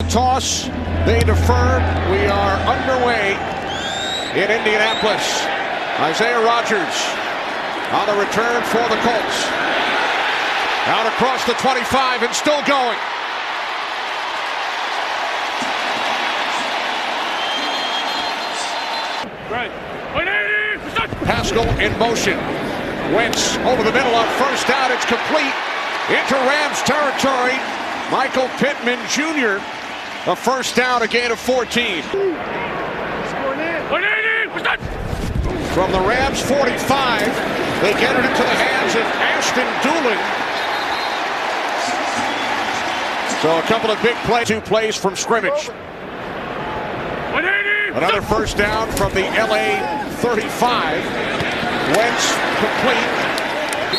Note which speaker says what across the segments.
Speaker 1: toss. They defer. We are underway in Indianapolis. Isaiah Rodgers on the return for the Colts. Out across the 25 and still going.
Speaker 2: Right.
Speaker 1: Pascal in motion. Wentz over the middle on first down. It's complete into Rams territory. Michael Pittman Jr. A first down, a gain of 14. From the Rams 45, they get it into the hands of Ashton Dulin. So a couple of big plays, 2 plays from scrimmage. Another first down from the LA 35. Wentz complete.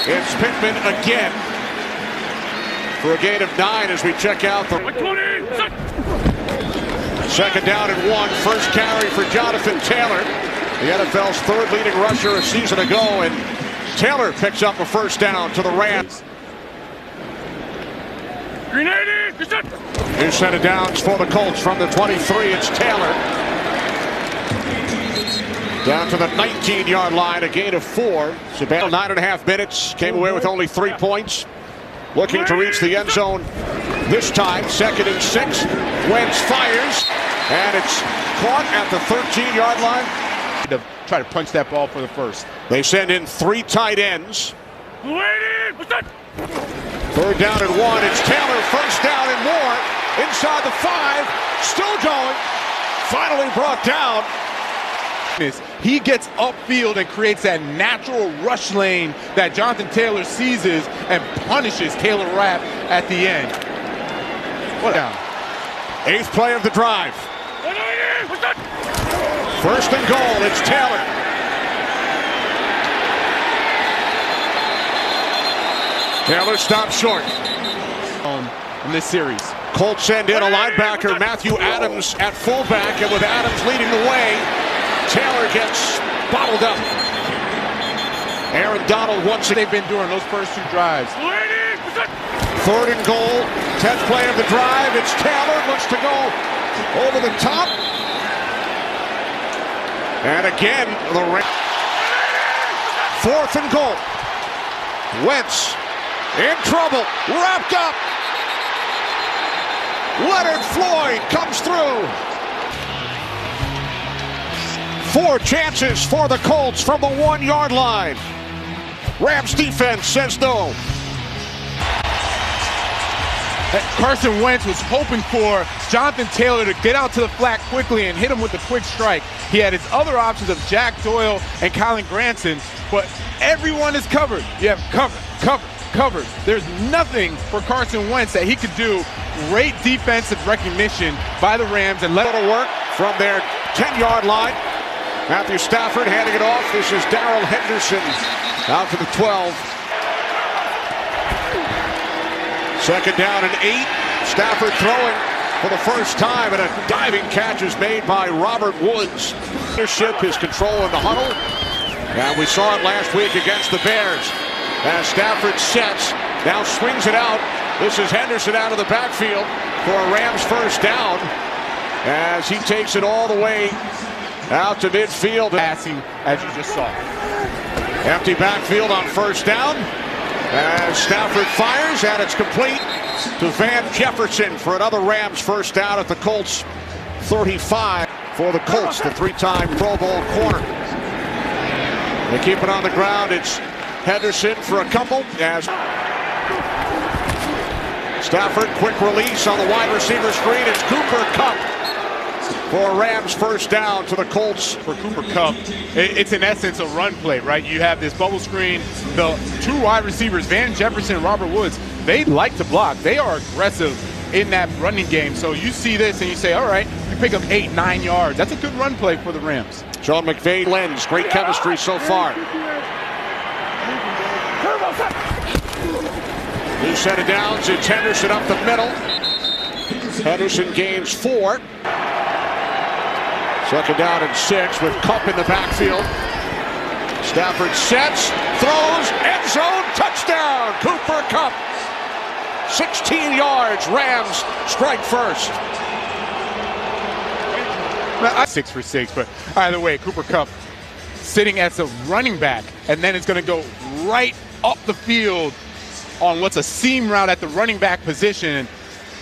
Speaker 1: It's Pittman again for a gain of 9 as we check out the second down and 1. First carry for Jonathan Taylor, the NFL's 3rd leading rusher a season ago, and Taylor picks up a first down to the Rams. New set of downs for the Colts from the 23. It's Taylor. Down to the 19-yard line, a gain of 4. Sabano, 9.5 minutes, came away with only 3 points. Looking to reach the end zone this time. 2nd and 6. Wentz fires, and it's caught at the 13-yard line.
Speaker 3: To try to punch that ball for the first.
Speaker 1: They send in 3 tight ends. 3rd down and 1. It's Taylor, first down and more. Inside the 5, still going. Finally brought down.
Speaker 3: He gets upfield and creates that natural rush lane that Jonathan Taylor seizes and punishes Taylor Rapp at the end. What down?
Speaker 1: 8th play of the drive. First and goal, it's Taylor. Taylor stops short.
Speaker 3: In this series.
Speaker 1: Colts send in a linebacker, Matthew Adams at fullback, and with Adams leading the way, Taylor gets bottled up. Aaron Donald once
Speaker 3: They've been doing those first 2 drives.
Speaker 1: 3rd and goal, 10th play of the drive. It's Taylor, looks to go over the top. And again, the 4th and goal. Wentz in trouble, wrapped up. Leonard Floyd comes through. 4 chances for the Colts from the 1-yard line. Rams defense says no.
Speaker 3: Carson Wentz was hoping for Jonathan Taylor to get out to the flat quickly and hit him with a quick strike. He had his other options of Jack Doyle and Colin Granson, but everyone is covered. You have covered. There's nothing for Carson Wentz that he could do. Great defensive recognition by the Rams and let
Speaker 1: it work from their 10-yard line. Matthew Stafford handing it off. This is Darrell Henderson out to the 12. 2nd down and 8. Stafford throwing for the first time, and a diving catch is made by Robert Woods. Leadership, his control in the huddle. And we saw it last week against the Bears. As Stafford sets, now swings it out. This is Henderson out of the backfield for a Rams first down as he takes it all the way out to midfield.
Speaker 3: Passing, as you just saw.
Speaker 1: Empty backfield on first down. As Stafford fires, and it's complete to Van Jefferson for another Rams first down at the Colts 35 for the Colts, the 3-time Pro Bowl corner. They keep it on the ground. It's Henderson for a couple as Stafford, quick release on the wide receiver screen. It's Cooper Kupp for a Rams first down to the Colts.
Speaker 3: For Cooper Kupp, it's in essence a run play, right? You have this bubble screen, the 2 wide receivers, Van Jefferson and Robert Woods, they like to block. They are aggressive in that running game. So you see this and you say, all right, you pick up 8-9 yards. That's a good run play for the Rams.
Speaker 1: Sean McVay lends, great chemistry so far. New set of downs, it's Henderson up the middle. Henderson gains 4. 2nd down and 6 with Kupp in the backfield. Stafford sets, throws, end zone, touchdown, Cooper Kupp. 16 yards, Rams strike first.
Speaker 3: 6 for 6, but either way, Cooper Kupp sitting as a running back, and then it's going to go right up the field on what's a seam route at the running back position.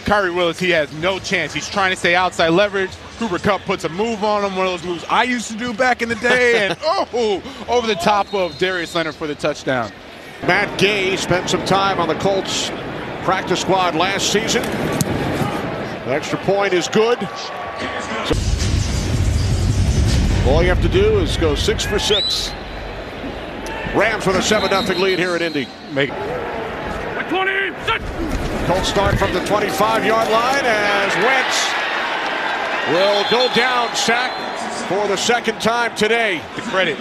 Speaker 3: Kyrie Willis, he has no chance. He's trying to stay outside leverage. Cooper Kupp puts a move on him, one of those moves I used to do back in the day, and over the top of Darius Leonard for the touchdown.
Speaker 1: Matt Gay spent some time on the Colts practice squad last season. The extra point is good. All you have to do is go 6 for 6. Rams with a 7-0 lead here at Indy.
Speaker 3: Make
Speaker 2: 20, set.
Speaker 1: Colts start from the 25-yard line as Wentz will go down, sacked for the second time today.
Speaker 3: The credit,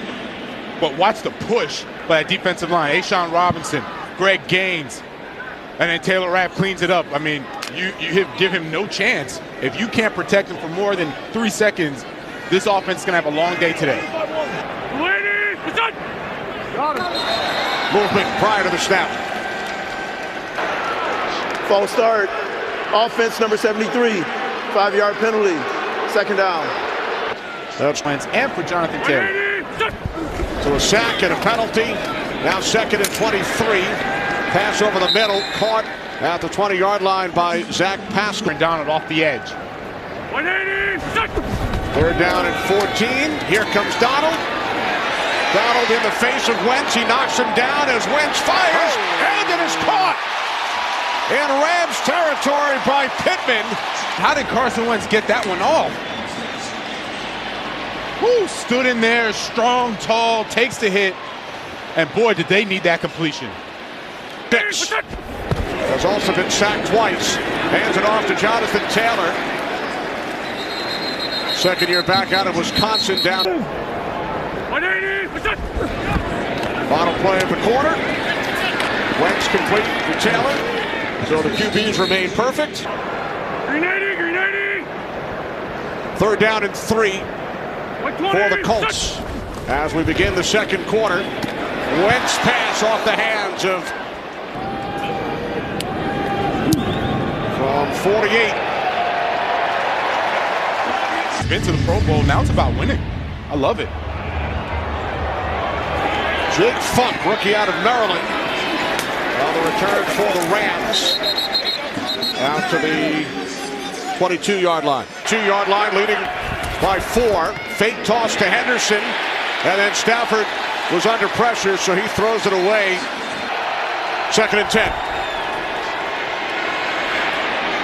Speaker 3: but watch the push by that defensive line. Ashawn Robinson, Greg Gaines, and then Taylor Rapp cleans it up. I mean, you give him no chance. If you can't protect him for more than 3 seconds, this offense is going to have a long day today.
Speaker 1: Movement prior to the snap.
Speaker 4: False start. Offense number 73. 5-yard penalty. Second down.
Speaker 3: That's Wentz and for Jonathan Taylor.
Speaker 1: So a sack and a penalty. Now 2nd and 23. Pass over the middle. Caught at the 20-yard line by Zach Pascal.
Speaker 3: Donald off the edge.
Speaker 1: 3rd down and 14. Here comes Donald. Donald in the face of Wentz. He knocks him down as Wentz fires. And it is caught in Rams territory by Pittman.
Speaker 3: How did Carson Wentz get that one off? Who stood in there, strong, tall, takes the hit. And boy, did they need that completion.
Speaker 1: Dix has also been sacked twice. Hands it off to Jonathan Taylor. Second year back out of Wisconsin down. Final play of the quarter. Wentz complete to Taylor. So the QBs remain perfect. 3rd down and 3 for the Colts. As we begin the second quarter, Wentz pass off the hands of from 48.
Speaker 3: Been to the Pro Bowl, now it's about winning. I love it.
Speaker 1: Jake Funk, rookie out of Maryland. On the return for the Rams. Out to the 22-yard line. 2-yard line leading by 4. Fake toss to Henderson. And then Stafford was under pressure, so he throws it away. 2nd and 10.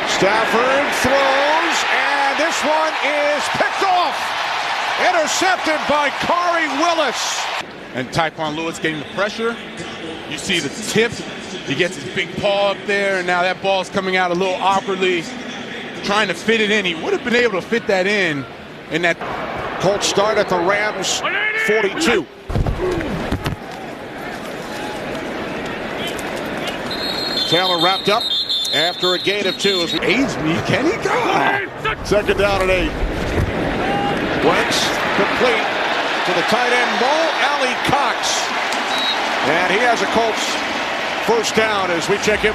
Speaker 1: Stafford throws, and this one is picked off. Intercepted by Corey Willis.
Speaker 3: And Tyquan Lewis getting the pressure. You see the tip. He gets his big paw up there, and now that ball's coming out a little awkwardly, trying to fit it in. He would have been able to fit that in that.
Speaker 1: Colts start at the Rams 42. Taylor wrapped up after a gain of 2.
Speaker 3: Age me, Kenny. God.
Speaker 1: 2nd down and 8. Wentz complete to the tight end, Mo Alley Cox. And he has a Colts first down as we check him.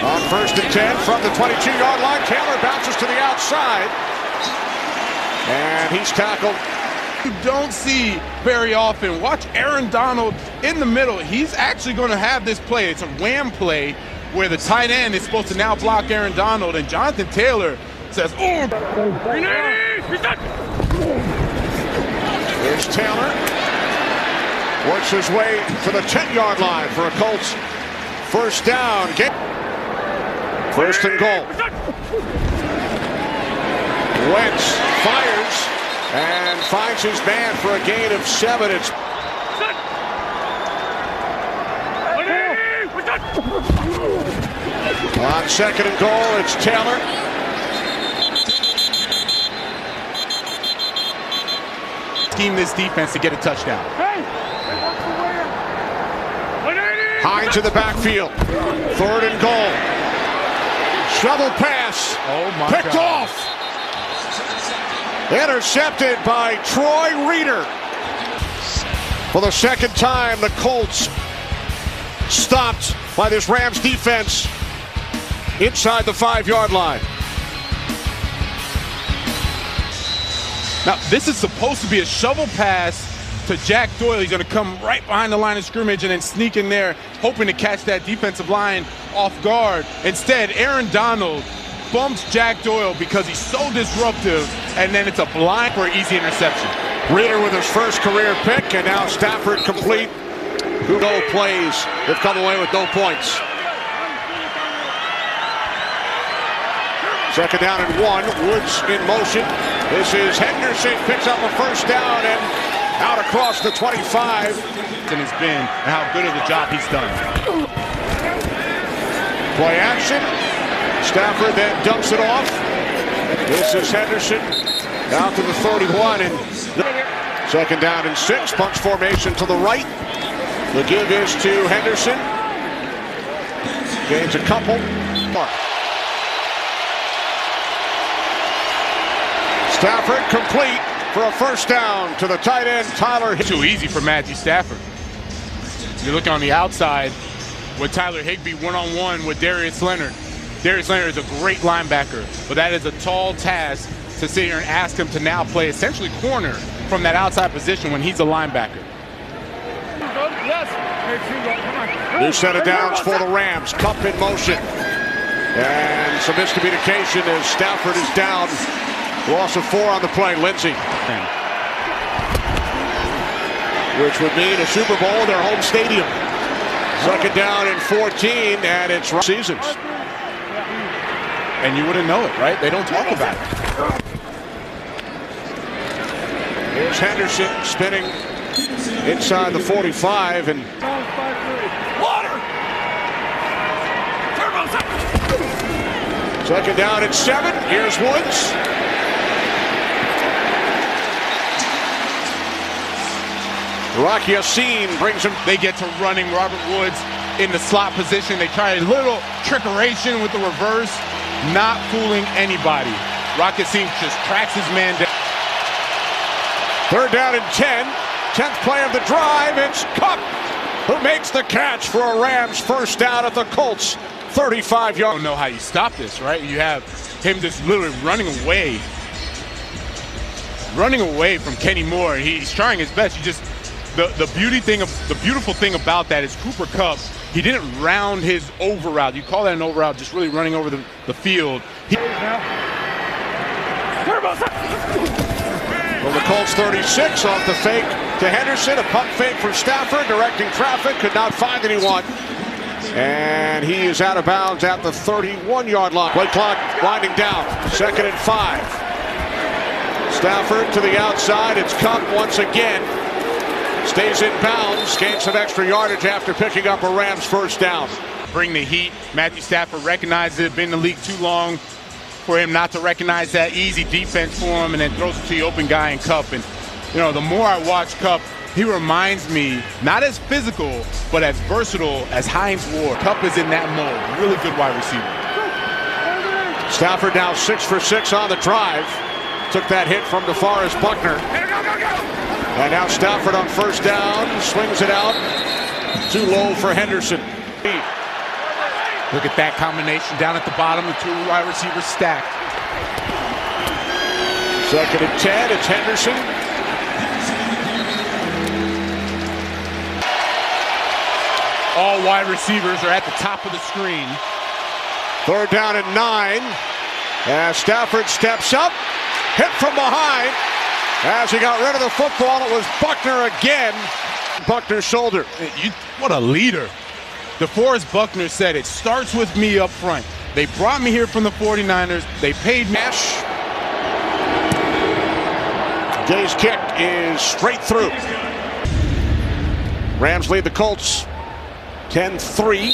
Speaker 1: On 1st and 10 from the 22-yard line, Taylor bounces to the outside. And he's tackled.
Speaker 3: You don't see very often. Watch Aaron Donald in the middle. He's actually going to have this play. It's a wham play where the tight end is supposed to now block Aaron Donald, and Jonathan Taylor says, "Oh!"
Speaker 1: Here's Taylor. Works his way to the 10-yard line for a Colts first down. 1st and goal. Wentz fires and finds his man for a gain of 7. It's on 2nd and goal. It's Taylor.
Speaker 3: Scheme this defense to get a touchdown.
Speaker 1: Hines in the backfield. 3rd and goal. Shovel pass.
Speaker 3: Oh my
Speaker 1: Picked
Speaker 3: God.
Speaker 1: off. Intercepted by Troy Reeder. For the second time, the Colts stopped by this Rams defense. inside the 5-yard line.
Speaker 3: Now, this is supposed to be a shovel pass to Jack Doyle. He's going to come right behind the line of scrimmage and then sneak in there, hoping to catch that defensive line off guard. Instead, Aaron Donald bumps Jack Doyle because he's so disruptive, and then it's a blind for an easy interception.
Speaker 1: Reader with his first career pick, and now Stafford complete. Who no plays have come away with no points. Second down and 1. Woods in motion. This is Henderson, picks up a first down and out across the 25.
Speaker 3: And has been and how good of a job he's done.
Speaker 1: Play action. Stafford then dumps it off. This is Henderson out to the 31. And second down and 6. Bunch formation to the right. The give is to Henderson. Gains a couple. Stafford complete for a first down to the tight end, Tyler.
Speaker 3: Too easy for Matthew Stafford. You look on the outside with Tyler Higbee one-on-one with Darius Leonard. Darius Leonard is a great linebacker, but that is a tall task to sit here and ask him to now play essentially corner from that outside position when he's a linebacker.
Speaker 1: New set of downs for the Rams. Cup in motion. And some miscommunication as Stafford is down. Loss of 4 on the play. Lindsey. Which would mean a Super Bowl in their home stadium. Second down and 14, and it's seasons.
Speaker 3: And you wouldn't know it, right? They don't talk about it.
Speaker 1: Here's Henderson spinning inside the 45, and second down and 7. Here's Woods. Rocky Yassin brings him.
Speaker 3: They get to running Robert Woods in the slot position. They try a little trickeration with the reverse, not fooling anybody. Rocky Yassin just tracks his man down.
Speaker 1: Third down and 10. 10th play of the drive. It's Cup who makes the catch for a Rams first down at the Colts 35 yards.
Speaker 3: I don't know how you stop this, right? You have him just literally running away from Kenny Moore. He's trying his best. The beautiful thing about that is Cooper Kupp, he didn't round his over route. You call that an over route, just really running over the field.
Speaker 1: From the Colts 36, off the fake to Henderson, a pump fake for Stafford, directing traffic, could not find anyone. And he is out of bounds at the 31-yard line. Play clock winding down, 2nd and 5. Stafford to the outside, it's Kupp once again. Stays in bounds, gains some extra yardage after picking up a Rams first down.
Speaker 3: Bring the heat. Matthew Stafford recognizes it. Been in the league too long for him not to recognize that. Easy defense for him, and then throws it to the open guy in Kupp. And, you know, the more I watch Kupp, he reminds me, not as physical, but as versatile as Hines Ward. Kupp is in that mode. Really good wide receiver.
Speaker 1: Stafford now 6 for 6 on the drive. Took that hit from DeForest Buckner. And now Stafford on first down, swings it out. Too low for Henderson.
Speaker 3: Look at that combination down at the bottom, the 2 wide receivers stacked.
Speaker 1: 2nd and 10, it's Henderson.
Speaker 3: All wide receivers are at the top of the screen.
Speaker 1: 3rd down and 9. As Stafford steps up, hit from behind. As he got rid of the football, it was Buckner again. Buckner's shoulder.
Speaker 3: What a leader. DeForest Buckner said, it starts with me up front. They brought me here from the 49ers. They paid me.
Speaker 1: Day's kick is straight through. Rams lead the Colts 10-3.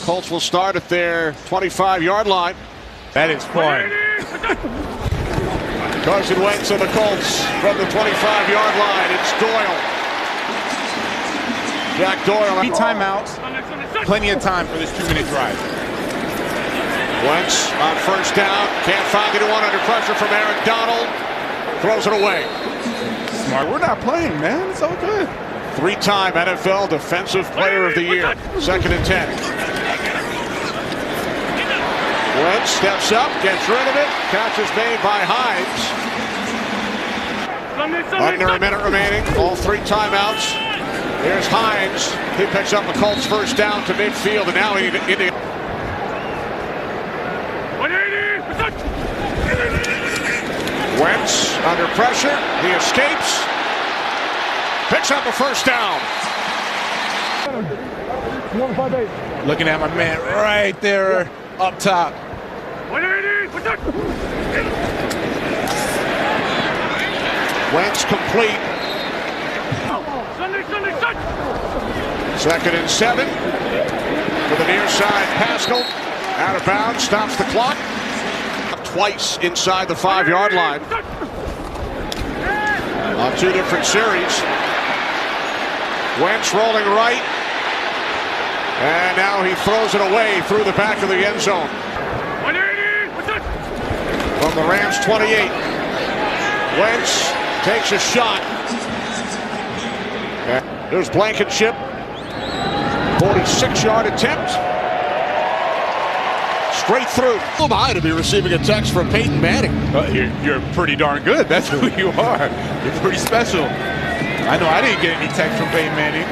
Speaker 1: Colts will start at their 25-yard line.
Speaker 3: That is fun.
Speaker 1: Carson Wentz and the Colts from the 25-yard line. It's Doyle. Jack Doyle.
Speaker 3: 3 timeouts. Plenty of time for this 2-minute drive.
Speaker 1: Wentz on first down. Can't find anyone under pressure from Aaron Donald. Throws it away.
Speaker 3: Smart. We're not playing, man. It's all good.
Speaker 1: 3-time NFL Defensive Player of the Year. 2nd and 10. Wentz steps up, gets rid of it. Catch is made by Hines. Under a minute remaining. All 3 timeouts. Here's Hines. He picks up the Colts first down to midfield, and now into Wentz under pressure. He escapes. Picks up a first down.
Speaker 3: Looking at my man right there up top.
Speaker 1: Wentz complete. Second and 7. To the near side, Pascal. Out of bounds, stops the clock. Twice inside the 5-yard line. On 2 different series. Wentz rolling right. And now he throws it away through the back of the end zone. From the Rams 28. Wentz takes a shot. There's Blankenship. 46-yard attempt. Straight through. Who am I to be receiving a text from Peyton Manning?
Speaker 3: You're pretty darn good. That's who you are. You're pretty special. I know I didn't get any text from Peyton Manning.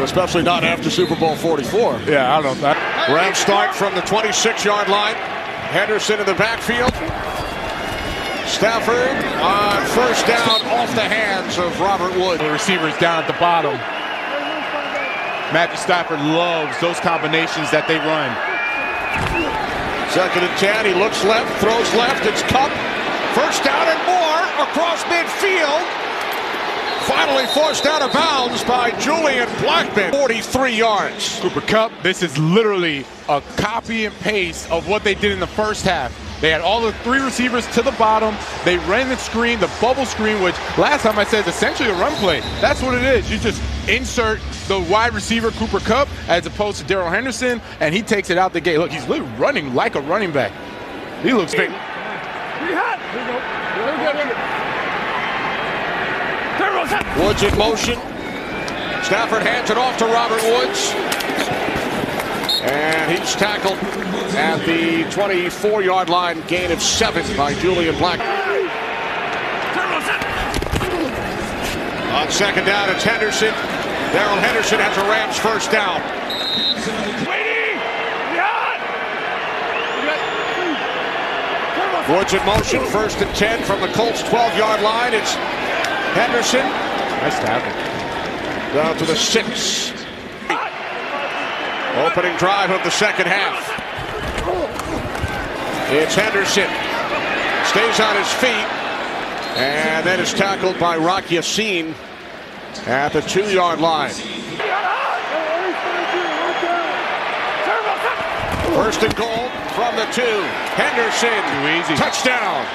Speaker 1: Especially not after Super Bowl 44.
Speaker 3: Yeah, I don't know.
Speaker 1: Rams start from the 26-yard line. Henderson in the backfield. Stafford on first down off the hands of Robert Woods.
Speaker 3: The receivers down at the bottom. Matthew Stafford loves those combinations that they run.
Speaker 1: Second and 10. He looks left, throws left. It's Cup. First down and more across midfield. Finally forced out of bounds by Julian Blackman. 43 yards.
Speaker 3: Cooper Kupp, this is literally a copy and paste of what they did in the first half. They had all the 3 receivers to the bottom. They ran the screen, the bubble screen, which last time I said is essentially a run play. That's what it is. You just insert the wide receiver, Cooper Kupp, as opposed to Darrell Henderson, and he takes it out the gate. Look, he's literally running like a running back. He looks big.
Speaker 1: Woods in motion. Stafford hands it off to Robert Woods. And he's tackled at the 24-yard line, gain of 7 by Julian Black. On second down, it's Henderson. Darrell Henderson has a Rams first down. Woods in motion, first and 10 from the Colts 12-yard line. It's Henderson.
Speaker 3: Nice tackle.
Speaker 1: Down to the 6. Opening drive of the second half. It's Henderson. Stays on his feet. And then is tackled by Rock Yassin at the 2-yard line. First and goal from the 2. Henderson.
Speaker 3: Too easy.
Speaker 1: Touchdown.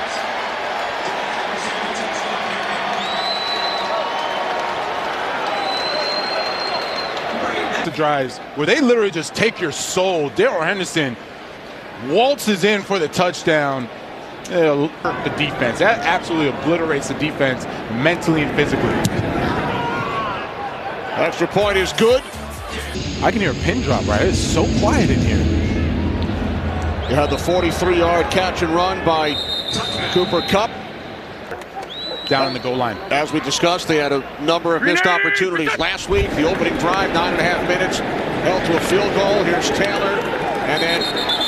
Speaker 3: The drives where they literally just take your soul. Darrell Henderson waltzes in for the touchdown. It'll hurt the defense. That absolutely obliterates the defense mentally and physically.
Speaker 1: Extra point is good.
Speaker 3: I can hear a pin drop, right? It's so quiet in here.
Speaker 1: You had the 43-yard catch and run by Cooper Kupp.
Speaker 3: Down in the goal line.
Speaker 1: As we discussed, they had a number of missed opportunities last week. The opening drive, 9.5 minutes, held to a field goal. Here's Taylor. And then,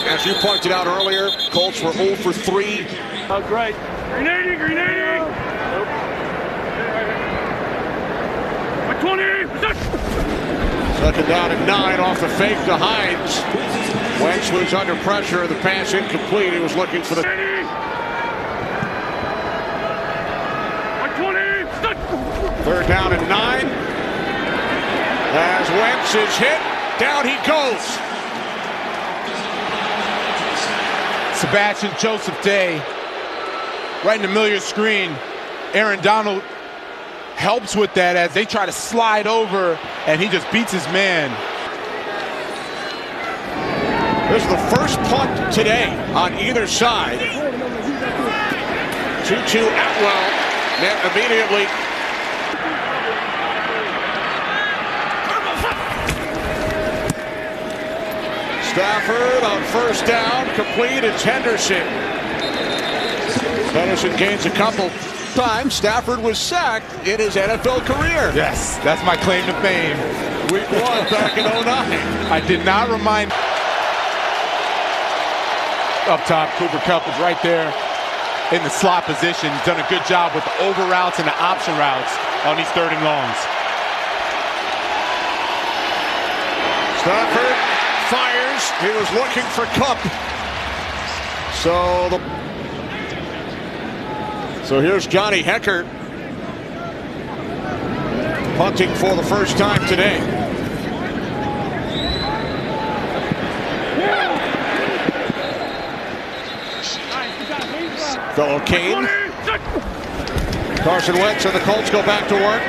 Speaker 1: as you pointed out earlier, Colts were 0 for 3.
Speaker 2: Oh, great. Grenading, grenading. 20.
Speaker 1: Second down and 9 off the fake to Hines. Wentz was under pressure. The pass incomplete. He was looking for the... Third down and 9. As Wentz is hit, down he goes.
Speaker 3: Sebastian Joseph Day, right in the middle of your screen. Aaron Donald helps with that as they try to slide over, and he just beats his man.
Speaker 1: This is the first punt today on either side. 2-2 Atwell net immediately. Stafford on first down, complete. It's Henderson. Henderson gains a couple times. Stafford was sacked in his NFL career.
Speaker 3: Yes, that's my claim to fame.
Speaker 1: Week 1 back in 09.
Speaker 3: I did not remind. Up top, Cooper Kupp is right there in the slot position. He's done a good job with the over routes and the option routes on these 3rd and longs.
Speaker 1: Stafford fires. He was looking for Kupp. So here's Johnny Hecker punting for the first time today. Fellow Kane. Carson Wentz and the Colts go back to work.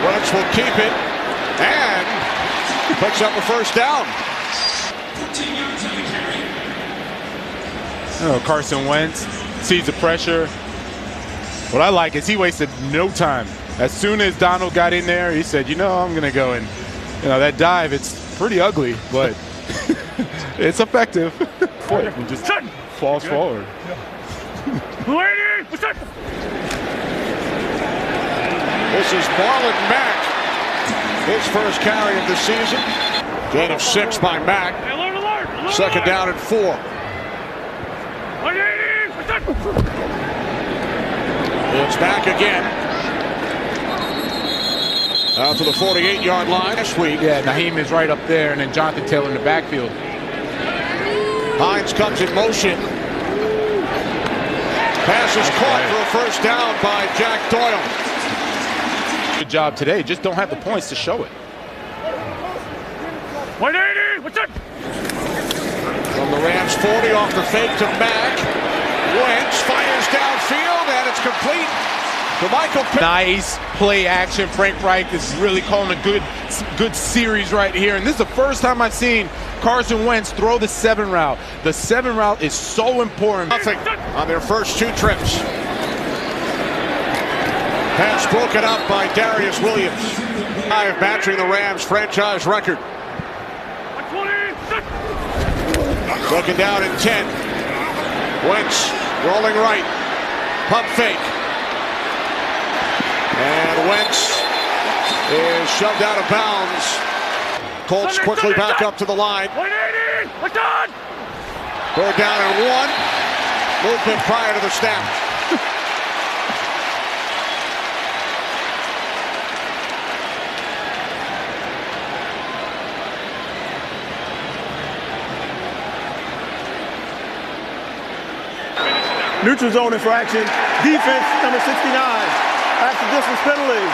Speaker 1: Wentz will keep it and picks up a first down.
Speaker 3: Oh, Carson Wentz sees the pressure. What I like is he wasted no time. As soon as Donald got in there, he said, I'm going to go and, that dive, it's pretty ugly, but it's effective. He just falls forward.
Speaker 1: This is Marlon Mack. His first carry of the season. Gain of 6 by Mack. Second down and 4. It's back again. Out to the 48-yard line this week.
Speaker 3: Yeah, Naheem is right up there, and then Jonathan Taylor in the backfield.
Speaker 1: Hines comes in motion. Pass is caught for a first down by Jack Doyle.
Speaker 3: Good job today. Just don't have the points to show it.
Speaker 2: 180. What's up?
Speaker 1: From the Rams 40 off the fake to Mack. Wentz fires downfield, and it's complete to Michael Pitt.
Speaker 3: Nice play action. Frank Reich is really calling a good series right here. And this is the first time I've seen Carson Wentz throw the 7 route. The 7 route is so important.
Speaker 1: Nothing on their first 2 trips. Pass broken up by Darius Williams. Matching the Rams franchise record. Second down and 10. Wentz rolling right. Pump fake. And Wentz is shoved out of bounds. Colts quickly back up to the line.
Speaker 2: 180. What's on?
Speaker 1: 3rd down and 1. Movement prior to the snap.
Speaker 4: Neutral zone infraction. Defense, number 69. After distance penalty.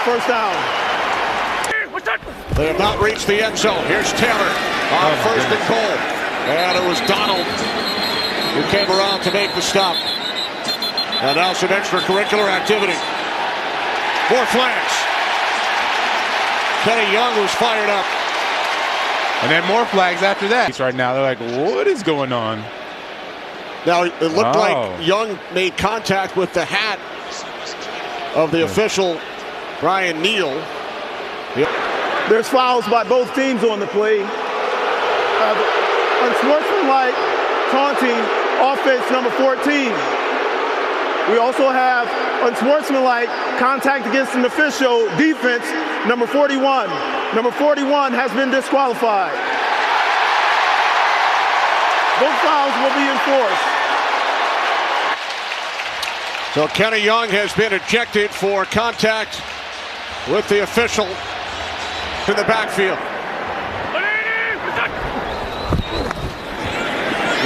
Speaker 4: First down.
Speaker 1: They have not reached the end zone. Here's Taylor on first and goal. And it was Donald who came around to make the stop. And now some extracurricular activity. More flags. Kenny Young was fired up.
Speaker 3: And then more flags after that. Right now, they're like, what is going on?
Speaker 1: Now, it looked like Young made contact with the hat of the official, Brian Neal.
Speaker 4: There's fouls by both teams on the play. Unsportsmanlike taunting, offense number 14. We also have unsportsmanlike contact against an official, defense number 41. Number 41 has been disqualified. Both fouls will be enforced.
Speaker 1: So Kenny Young has been ejected for contact with the official in the backfield.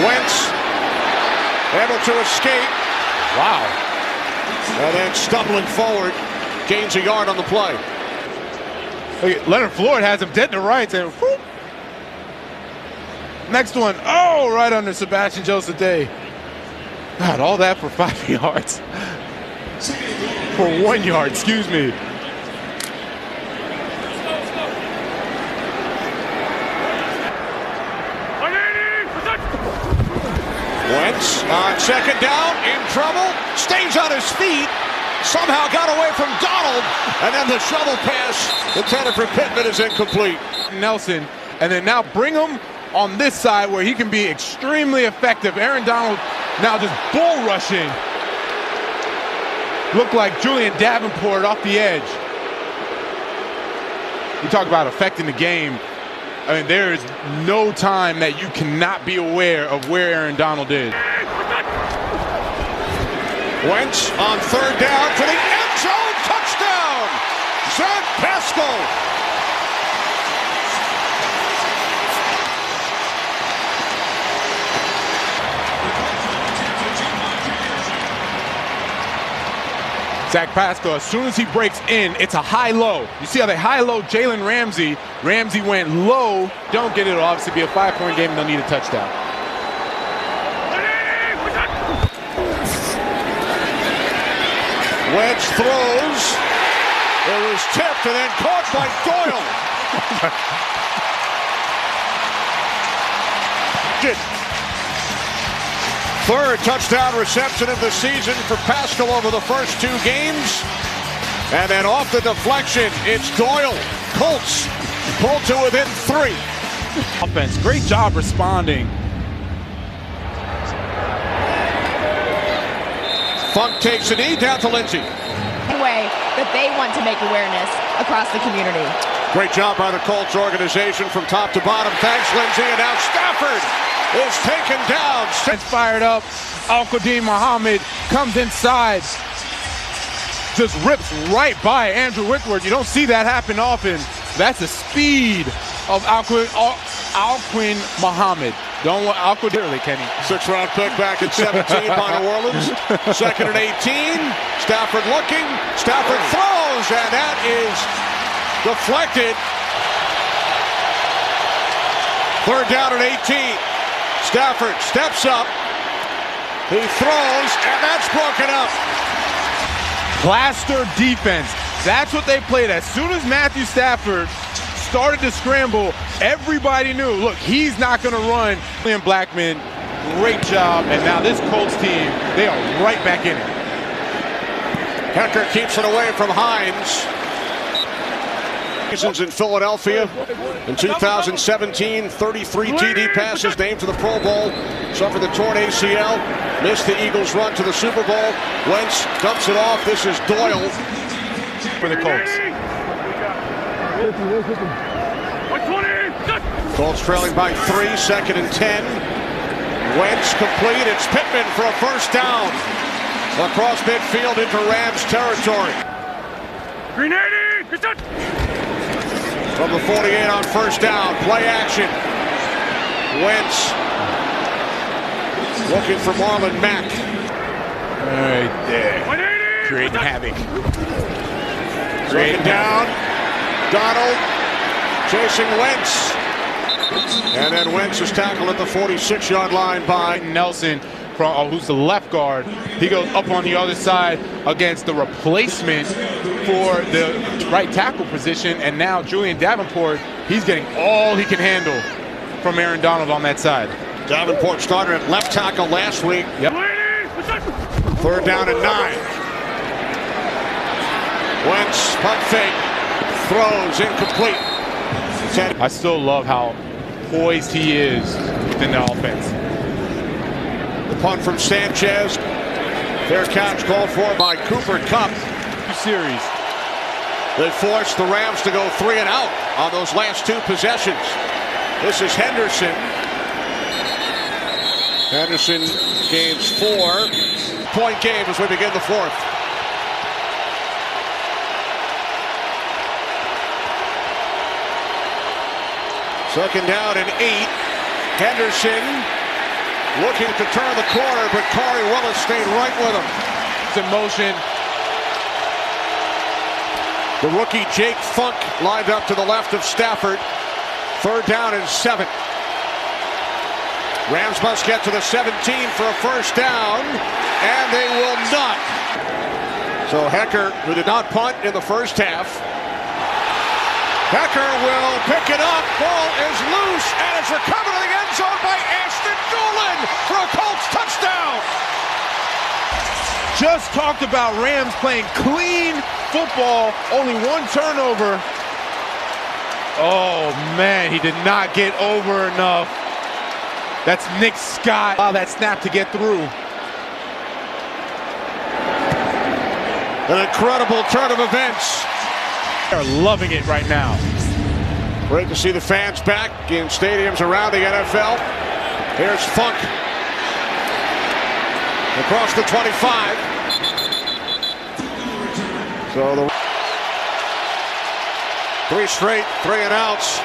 Speaker 1: Wentz able to escape.
Speaker 3: Wow.
Speaker 1: And then stumbling forward, gains a yard on the play.
Speaker 3: Look at Leonard Floyd has him dead to rights and whoop. Next one. Oh, right under Sebastian Joseph Day. God, all that for 5 yards. For 1 yard, excuse me.
Speaker 1: Wentz on second down, in trouble, stays on his feet, somehow got away from Donald, and then the shovel pass intended for Pittman is incomplete.
Speaker 3: Nelson and then now bring him on this side where he can be extremely effective. Aaron Donald now just bull rushing. Looked like Julian Davenport off the edge. You talk about affecting the game. I mean, there is no time that you cannot be aware of where Aaron Donald is.
Speaker 1: Wentz on third down for the end zone touchdown. Zach Pascal.
Speaker 3: Zach Pascal, as soon as he breaks in, it's a high-low. You see how they high-low Jalen Ramsey. Ramsey went low. Don't get it. It'll obviously be a 5-point game, and they'll need a touchdown.
Speaker 1: Wentz throws. It was tipped and then caught by Doyle. Third touchdown reception of the season for Pascal over the first 2 games. And then off the deflection, it's Doyle. Colts pull to within 3.
Speaker 3: Offense, great job responding.
Speaker 1: Funk takes a knee down to Lindsey.
Speaker 5: Way that they want to make awareness across the community.
Speaker 1: Great job by the Colts organization from top to bottom. Thanks, Lindsey. And now Stafford is taken down.
Speaker 3: It's fired up. Al-Qadim Muhammad comes inside. Just rips right by Andrew Whitworth. You don't see that happen often. That's the speed of Al-Qadim Muhammad. Don't want Al-Qadim early, Kenny.
Speaker 1: 6th-round pick back at 17 by New Orleans. 2nd and 18. Stafford looking. Stafford throws, and that is deflected. 3rd down and 18. Stafford steps up. He throws, and that's broken up.
Speaker 3: Plaster defense. That's what they played. As soon as Matthew Stafford started to scramble, everybody knew, look, he's not going to run. And Blackman, great job. And now this Colts team, they are right back in it.
Speaker 1: Hecker keeps it away from Hines. In Philadelphia in 2017, 33 TD passes, named to the Pro Bowl, suffered the torn ACL, missed the Eagles' run to the Super Bowl. Wentz dumps it off. This is Doyle
Speaker 3: For the Colts.
Speaker 1: Colts trailing by 3, 2nd and 10. Wentz complete. It's Pittman for a first down. Across midfield into Rams territory.
Speaker 2: Grenade! It's done!
Speaker 1: From the 48 on first down. Play action. Wentz looking for Marlon Mack.
Speaker 3: Right there. Creating havoc.
Speaker 1: Second down. Donald chasing Wentz. And then Wentz is tackled at the 46-yard line by
Speaker 3: Nelson, who's the left guard. He goes up on the other side against the replacement for the right tackle position. And now Julian Davenport, he's getting all he can handle from Aaron Donald on that side.
Speaker 1: Davenport started at left tackle last week.
Speaker 3: Yep.
Speaker 1: 3rd down and 9. Wentz, punt fake, throws, incomplete.
Speaker 3: I still love how poised he is within the offense.
Speaker 1: The punt from Sanchez. Fair catch called for by Cooper Kupp.
Speaker 3: Series.
Speaker 1: They forced the Rams to go 3 and out on those last 2 possessions. This is Henderson. Henderson gains 4-point game as we begin the 4th. Second down and 8. Henderson looking to turn the corner, but Corey Willis stayed right with him.
Speaker 3: It's in motion.
Speaker 1: The rookie Jake Funk lined up to the left of Stafford. 3rd down and 7. Rams must get to the 17 for a first down, and they will not. So Hecker, who did not punt in the first half, Hecker will pick it up. Ball is loose, and it's recovered in the end zone by Ashton Doolin for a Colts touchdown.
Speaker 3: Just talked about Rams playing clean football, only 1 turnover. Oh, man, he did not get over enough. That's Nick Scott. Wow, that snap to get through.
Speaker 1: An incredible turn of events.
Speaker 3: They're loving it right now.
Speaker 1: Great to see the fans back in stadiums around the NFL. Here's Funk. Across the 25. So the 3 straight, 3 and outs.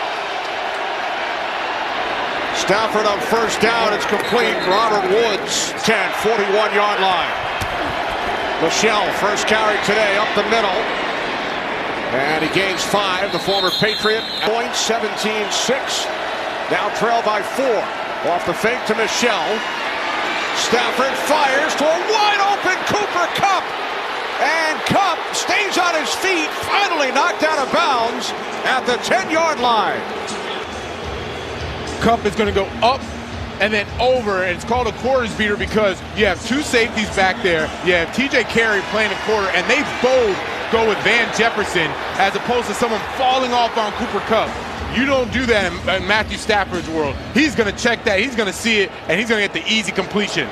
Speaker 1: Stafford on first down, it's complete. Robert Woods, 10, 41-yard line. Michelle, first carry today, up the middle. And he gains 5, the former Patriot. Points, 17-6. Now trailed by 4. Off the fake to Michelle. Stafford fires to a wide-open Cooper Kupp. And Kupp stays on his feet, finally knocked out of bounds at the 10-yard line.
Speaker 3: Kupp is going to go up and then over, and it's called a quarters beater because you have 2 safeties back there. You have TJ Carey playing a quarter, and they both go with Van Jefferson as opposed to someone falling off on Cooper Kupp. You don't do that in Matthew Stafford's world. He's going to check that, he's going to see it, and he's going to get the easy completion.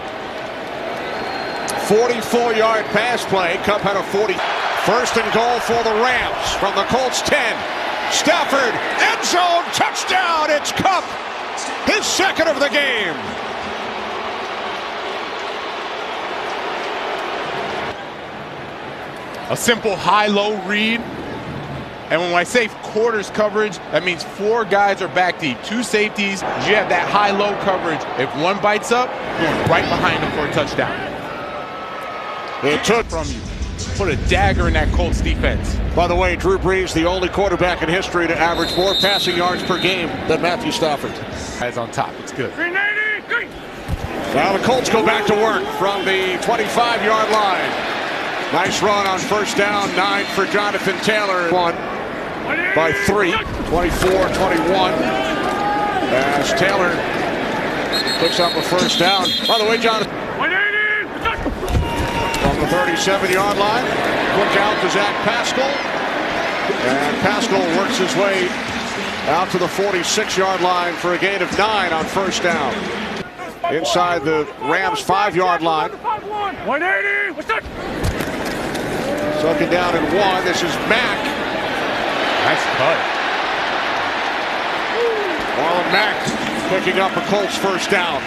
Speaker 1: 44-yard pass play. Kupp had a 40. First and goal for the Rams from the Colts 10. Stafford, end zone, touchdown. It's Kupp, his second of the game.
Speaker 3: A simple high-low read. And when I say quarters coverage, that means 4 guys are back deep. 2 safeties, you have that high-low coverage. If one bites up, going right behind him for a touchdown.
Speaker 1: It took
Speaker 3: from you. Put a dagger in that Colts defense.
Speaker 1: By the way, Drew Brees, the only quarterback in history to average more passing yards per game than Matthew Stafford.
Speaker 3: Guys on top, it's good.
Speaker 1: Now the Colts go back to work from the 25-yard line. Nice run on first down, 9 for Jonathan Taylor. 1 by 3, 24-21. As Taylor picks up a first down. By the way, Jonathan, from the 37-yard line, quick out to Zach Pascal. And Pascal works his way out to the 46-yard line for a gain of 9 on first down. Inside the Rams' 5-yard line.
Speaker 2: 180. What's that?
Speaker 1: Second down and 1. This is Mack.
Speaker 3: Nice cut.
Speaker 1: Marlon Mack picking up a Colts first down.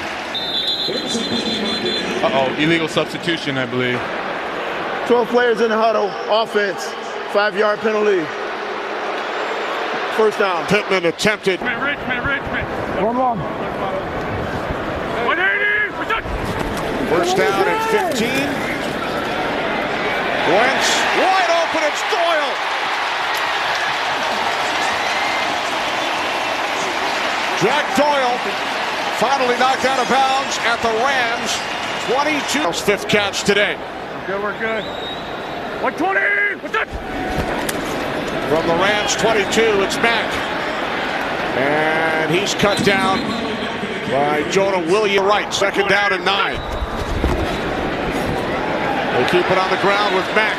Speaker 3: Uh-oh, illegal substitution, I believe.
Speaker 4: 12 players in the huddle, offense, 5-yard penalty. First down.
Speaker 1: Pittman attempted.
Speaker 2: Richmond.
Speaker 4: 1-1.
Speaker 2: 180. What's that?
Speaker 1: First down and 15. Wentz wide open, it's Doyle. Jack Doyle finally knocked out of bounds at the Rams. 22. 5th catch today.
Speaker 2: We're good. 120. What's that?
Speaker 1: From the Rams 22, it's Mack. And he's cut down by Jonah Williams. Right, second down and 9. They keep it on the ground with Mack.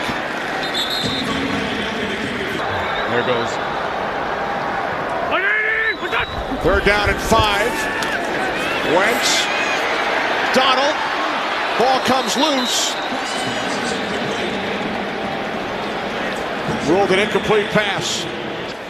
Speaker 3: There goes.
Speaker 2: 180. What's that?
Speaker 1: Third down and 5. Wentz. Donald. Ball comes loose. Ruled an incomplete pass.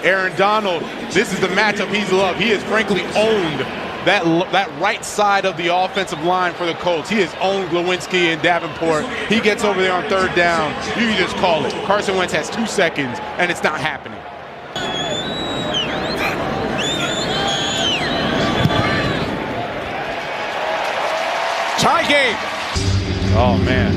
Speaker 3: Aaron Donald, this is the matchup he's loved. He has frankly owned that right side of the offensive line for the Colts. He has owned Lewinsky and Davenport. He gets over there on third down. You can just call it. Carson Wentz has 2 seconds, and it's not happening.
Speaker 1: Tie game.
Speaker 3: Oh, man.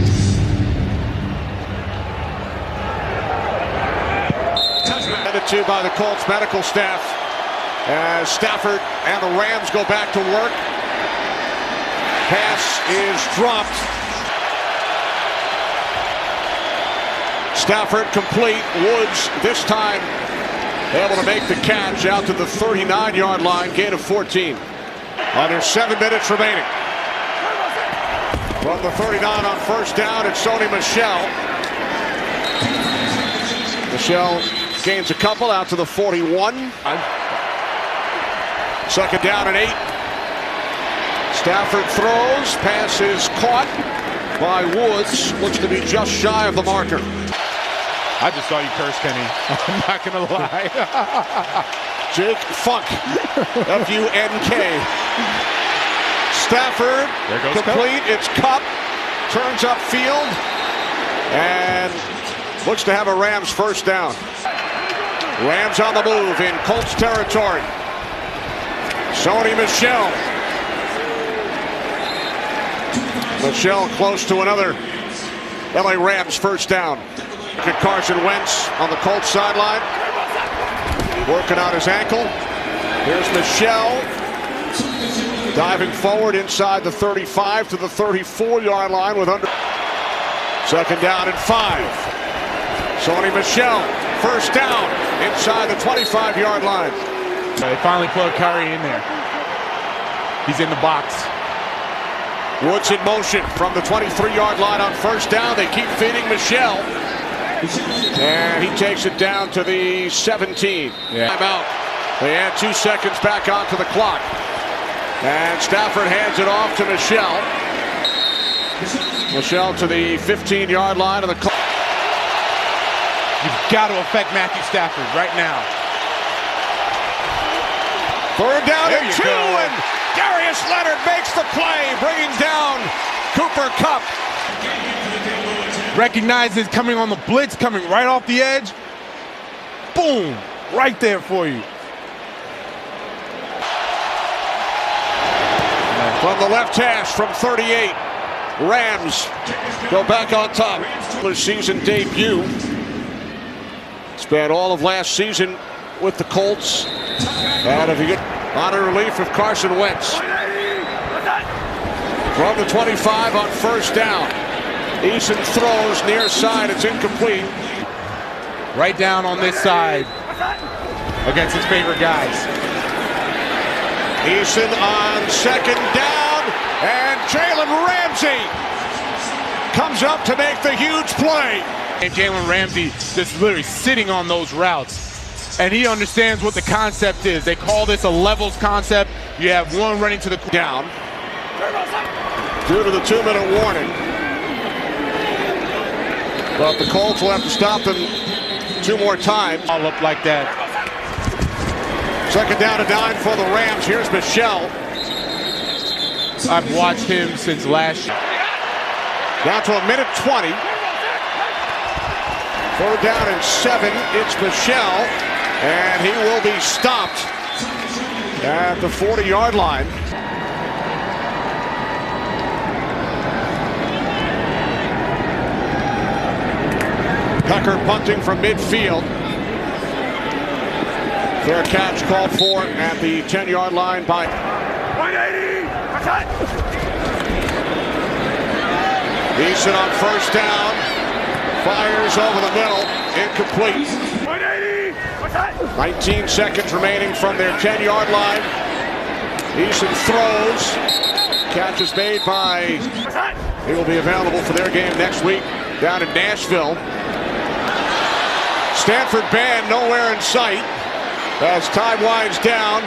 Speaker 1: Attended to by the Colts medical staff as Stafford and the Rams go back to work. Pass is dropped. Stafford complete. Woods this time able to make the catch out to the 39-yard line. Gain of 14. Under 7 minutes remaining. From the 39 on first down, it's Sony Michel. Michel gains a couple out to the 41. Second down and 8. Stafford throws. Pass is caught by Woods. Looks to be just shy of the marker.
Speaker 3: I just saw you curse, Kenny. I'm not going to lie.
Speaker 1: Jake Funk. F-U-N-K. Stafford.
Speaker 3: There goes
Speaker 1: complete.
Speaker 3: Cup.
Speaker 1: It's Cup. Turns upfield. And looks to have a Rams first down. Rams on the move in Colts territory. Sony Michel. Michel close to another LA Rams first down. Look at Carson Wentz on the Colts sideline. Working on his ankle. Here's Michel. Diving forward inside the 35 to the 34-yard line with under. Second down and 5. Sony Michel. First down inside the 25-yard line.
Speaker 3: They finally put Curry in there. He's in the box.
Speaker 1: Woods in motion from the 23-yard line on first down. They keep feeding Michel. And he takes it down to the 17. Timeout. They add 2 seconds back onto the clock. And Stafford hands it off to Michel. Michel to the 15-yard line of the clock.
Speaker 3: You've got to affect Matthew Stafford right now.
Speaker 1: Third down
Speaker 3: There
Speaker 1: and
Speaker 3: you
Speaker 1: 2,
Speaker 3: go.
Speaker 1: and Darius Leonard makes the play, bringing down Cooper Kupp.
Speaker 3: Recognizes coming on the blitz, coming right off the edge. Boom! Right there for you.
Speaker 1: From the left hash from 38. Rams go back on top. Their season debut. Spent all of last season with the Colts. And if you get on a relief of Carson Wentz. From the 25 on first down. Eason throws near side. It's incomplete.
Speaker 3: Right down on this side against his favorite guys.
Speaker 1: Eason on second down. And Jalen Ramsey comes up to make the huge play.
Speaker 3: And Jalen Ramsey just literally sitting on those routes. And he understands what the concept is. They call this a levels concept. You have one running to the
Speaker 1: down. Due to the 2-minute warning. But the Colts will have to stop them 2 more times.
Speaker 3: all up like that.
Speaker 1: Second down and 9 for the Rams. Here's Michel.
Speaker 3: I've watched him since last year.
Speaker 1: Down to a minute 20. Third down and 7. It's Michel. And he will be stopped at the 40-yard line. Tucker punting from midfield. Fair catch called for at the 10-yard line by
Speaker 2: 180.
Speaker 1: Eason on first down. Fires over the middle. Incomplete.
Speaker 2: 180.
Speaker 1: 19 seconds remaining from their 10-yard line. Eason throws. Catch is made by... He will be available for their game next week down in Nashville. Stanford band nowhere in sight as time winds down.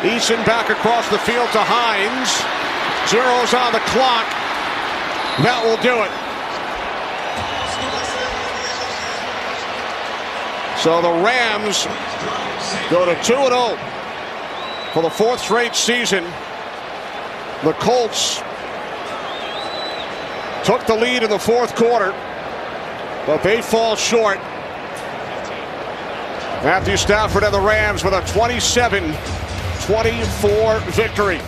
Speaker 1: Eason back across the field to Hines. Zeros on the clock. That will do it. So the Rams go to 2-0 for the 4th straight season. The Colts took the lead in the 4th quarter, but they fall short. Matthew Stafford and the Rams with a 27-24 victory.